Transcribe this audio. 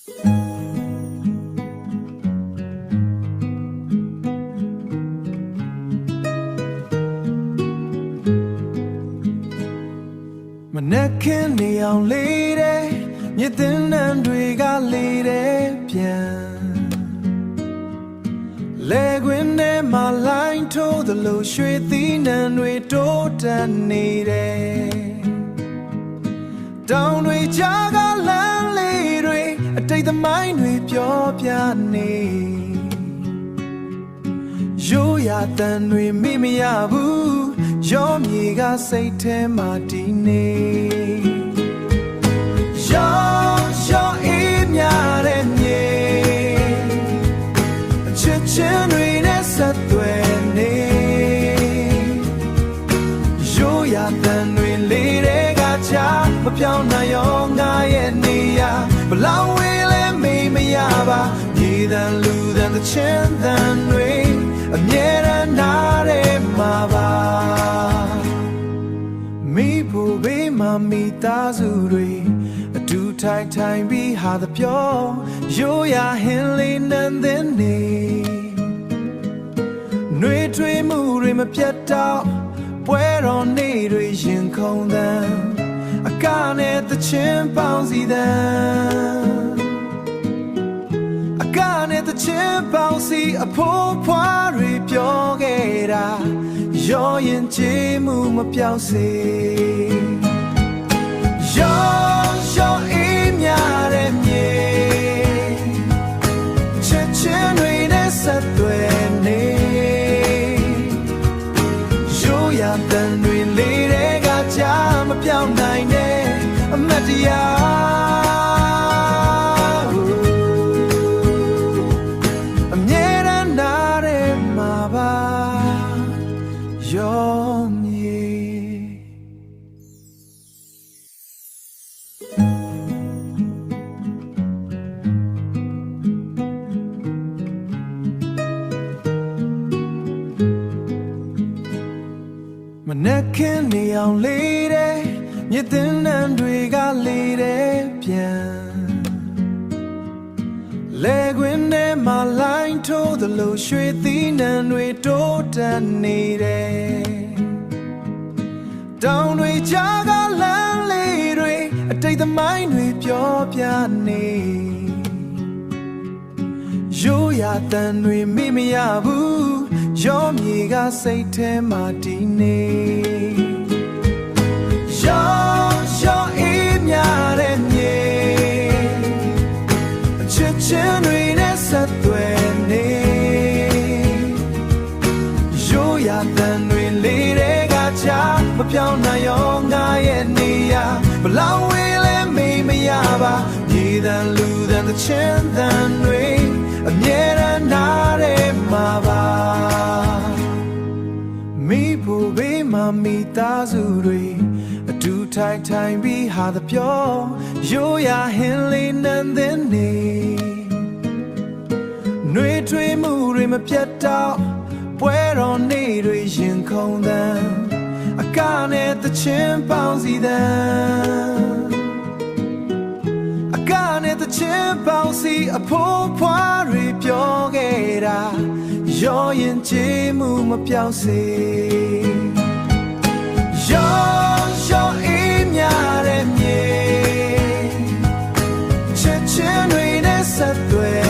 မနဲ့ခင်နေအောင်လေးတဲ့မြစ်သင်းနှံတွေကလေးတဲ့ပြန်လေခွင်းထဲမှာလိုင်းထိုးသလိုရွှေသီးနှံတွေတိုးတက်နေတယ်တောင်တွေကြားကလမ်းလေးတွေအတိတ်သမိုင်းတွေပြောပြနေရိုးရာတန်တွေမိမရဘူးရောမြေကစိတ်ထဲမှာတည်နေရောအေးမြတဲ့မြေချစ်ချင်းတွေနဲ့ဆက်သွယ်နေရိုးရာတန်တွေလေးတွေကချာမပြောင်းနိုင်ရောငါရဲ့နေရာဘလောက်ဝေးလဲမေးမရပါမြေတန်လူတန်တဲ့ချင်းတန်တွေအမြဲတမ်းနားရဲမှာပါမိဖို့ဘေးမှာမိသားစုတွေအတူထိုင်ထိုင်ပြီးဟာသပြောရိုးရာဟင်းလေးနန်းသင်းနေနှွေထွေးမှုတွေမပြတ်တော့ပွဲတော်နေ့တွေရင်ခုန်သံအကားနဲ့သချင်းပေါင်းစီသံအကားနဲ့သချင်းပေါင်းစီအဖိုးဖွားတွေပြောခဲ့တာရောရင်ချေမှုမပြောင်းစေရောအေးမြတဲ့မြေချစ်ချင်းတွေနဲ့ဆက်သွယ်နေရိုးရာတန်တွေလေးတွေကကြားမပြောင်းနိုင်တဲ့အမတ်တရားအမြဲတမ်းနားရဲမှာပါရောမြေမနဲ့ခင်နေအောင်လေးတဲ့မြစ်သင်းနှံတွေကလေးတဲ့ပြန်လေခွင်းထဲမှာလိုင်းထိုးသလိုရွှေသီးနှံတွေတိုးတက်နေတယ်တောင်တွေကြားကလမ်းလေးတွေအတိတ်သမိုင်းတွေပြောပြနေရိုးရာတန်တွေမိမရဘူးရောမြေကစိတ်ထဲမှာတည်နေရောအေးမြတဲ့မြေချစ်ချင်းတွေနဲ့ဆက်သွယ်နေရိုးရာတန်တွေလေးတွေကချာမပြောင်းနိုင်ရောငါရဲ့နေရာဘလောက်ဝေးလဲမေးမရပါမြေတန်လူတန်တဲ့ချင်းတန်တွေအမြဲတမ်းနားရဲမှာပါမိဖို့ဘေးမှာမိသားစုတွေအတူထိုင်ထိုင်ပြီးဟာသပြောရိုးရာဟင်းလေးနန်းသင်းနေနှွေထွေးမှုတွေမပြတ်တော့ပွဲတော်နေ့တွေရင်ခုန်သံအကားနဲ့သချင်းပေါင်းစီသံအကားနဲ့သချင်းပေါင်းစီအဖိုးဖွားတွေပြောခဲ့တာရောရင်ချေမှုမပြောင်းစေရောအေးမြတဲ့မြေချစ်ချင်းတွေနဲ့ဆက်သွယ်